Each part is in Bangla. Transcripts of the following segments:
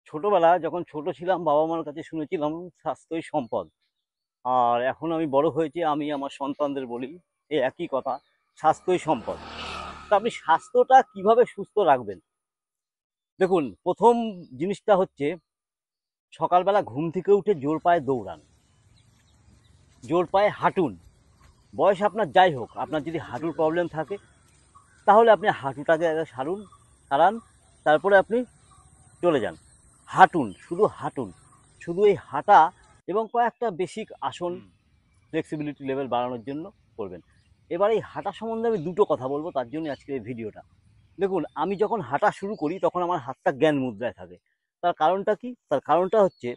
ছোটবেলা যখন ছোট ছিলাম বাবা মার কাছে শুনেছিলাম স্বাস্থ্যই সম্পদ। আর এখন আমি বড় হয়েছি, আমি আমার সন্তানদের বলি এই একই কথা, স্বাস্থ্যই সম্পদ। তা আপনি স্বাস্থ্যটা কিভাবে সুস্থ রাখবেন? দেখুন, প্রথম জিনিসটা হচ্ছে সকালবেলা ঘুম থেকে উঠে জোর পায়ে দৌড়ান, জোর পায়ে হাঁটুন। বয়স আপনার যাই হোক, আপনার যদি হাঁটুর প্রবলেম থাকে তাহলে আপনি হাঁটুটাকে আগে সারান, তারপরে আপনি চলে যান। হাঁটুন, শুধু হাঁটুন। শুধু এই হাঁটা এবং কয়েকটা বেসিক আসন ফ্লেক্সিবিলিটি লেভেল বাড়ানোর জন্য করবেন। এবার এই হাঁটা সম্বন্ধে আমি দুটো কথা বলবো, তার জন্য আজকে এই ভিডিওটা। দেখুন, আমি যখন হাঁটা শুরু করি তখন আমার হাতটা জ্ঞান মুদ্রায় থাকে। তার কারণটা কি? তার কারণটা হচ্ছে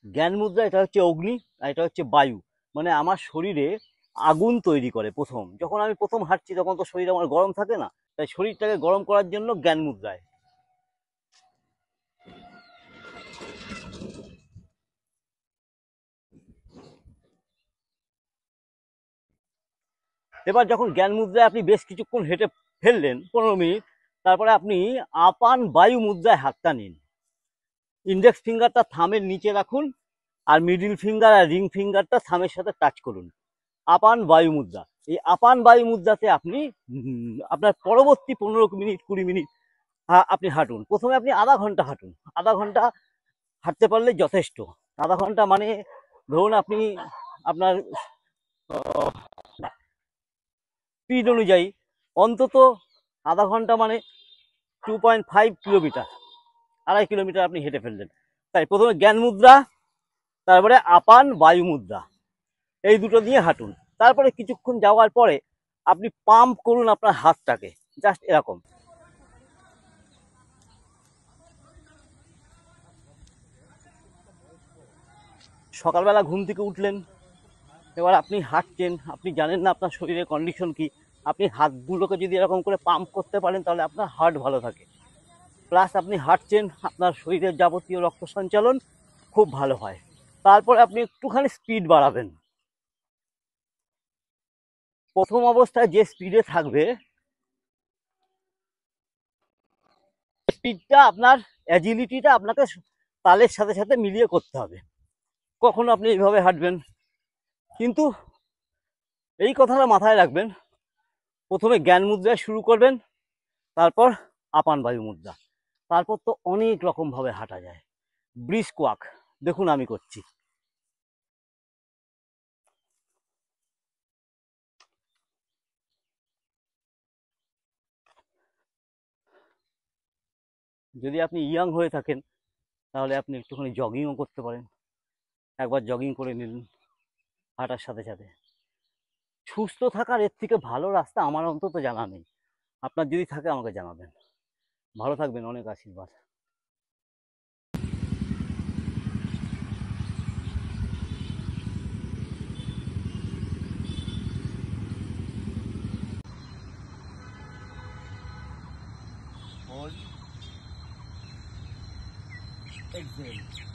জ্ঞান মুদ্রা, এটা হচ্ছে অগ্নি আর এটা হচ্ছে বায়ু। মানে আমার শরীরে আগুন তৈরি করে। যখন আমি প্রথম হাঁটছি তখন তো শরীর আমার গরম থাকে না, তাই শরীরটাকে গরম করার জন্য জ্ঞান মুদ্রায়। এবার যখন জ্ঞান মুদ্রায় আপনি বেশ কিছুক্ষণ হেঁটে ফেললেন, 15 মিনিট, তারপরে আপনি আপান বায়ু মুদ্রায় হাতটা নিন। ইন্ডেক্স ফিঙ্গারটা থামের নিচে রাখুন আর মিডিল ফিঙ্গার আর রিং ফিঙ্গারটা থামের সাথে টাচ করুন। আপান বায়ু মুদ্রা। এই আপান বায়ু মুদ্রাতে আপনি আপনার পরবর্তী 15 মিনিট 20 মিনিট আপনি হাঁটুন। প্রথমে আপনি আধা ঘন্টা হাঁটুন। আধা ঘন্টা হাঁটতে পারলে যথেষ্ট। আধা ঘন্টা মানে ধরুন আপনি আপনার স্পিড অনুযায়ী অন্তত আধা ঘন্টা মানে 2.5 কিলোমিটার, 2.5 কিলোমিটার আপনি হেঁটে ফেললেন। তাই প্রথমে জ্ঞান মুদ্রা, তারপরে আপান বায়ু মুদ্রা, এই দুটো দিয়ে হাঁটুন। তারপরে কিছুক্ষণ যাওয়ার পরে আপনি পাম্প করুন আপনার হাতটাকে, জাস্ট এরকম। সকালবেলা ঘুম থেকে উঠলেন, এবার আপনি হাঁটছেন, আপনি জানেন না আপনার শরীরের কন্ডিশন কি। আপনি হাতগুলোকে যদি এরকম করে পাম্প করতে পারেন তাহলে আপনার হার্ট ভালো থাকে। প্লাস আপনি হাঁটছেন, আপনার শরীরের যাবতীয় রক্ত সঞ্চালন খুব ভালো হয়। তারপরে আপনি একটুখানি স্পিড বাড়াবেন। প্রথম অবস্থায় যে স্পিডে থাকবে, স্পিডটা আপনার অ্যাজিলিটিটা আপনাকে তালের সাথে সাথে মিলিয়ে করতে হবে। কখনো আপনি এইভাবে হাঁটবেন, কিন্তু এই কথাটা মাথায় রাখবেন, প্রথমে জ্ঞান মুদ্রায় শুরু করবেন, তারপর আপান বায়ু মুদ্রা, তারপর তো অনেক রকম ভাবে হাঁটা যায়। ব্রিস্ক ওয়াক দেখুন আমি করছি। যদি আপনি ইয়াং হয়ে থাকেন তাহলে আপনি একটুখানি জগিংও করতে পারেন। একবার জগিং করে নিলেন হাঁটার সাথে সাথে। সুস্থ থাকার এর থেকে ভালো রাস্তা আমার অন্তত জানা নেই। আপনার যদি থাকে আমাকে জানাবেন। ভালো থাকবেন, অনেক আশীর্বাদ। Hold, exhale.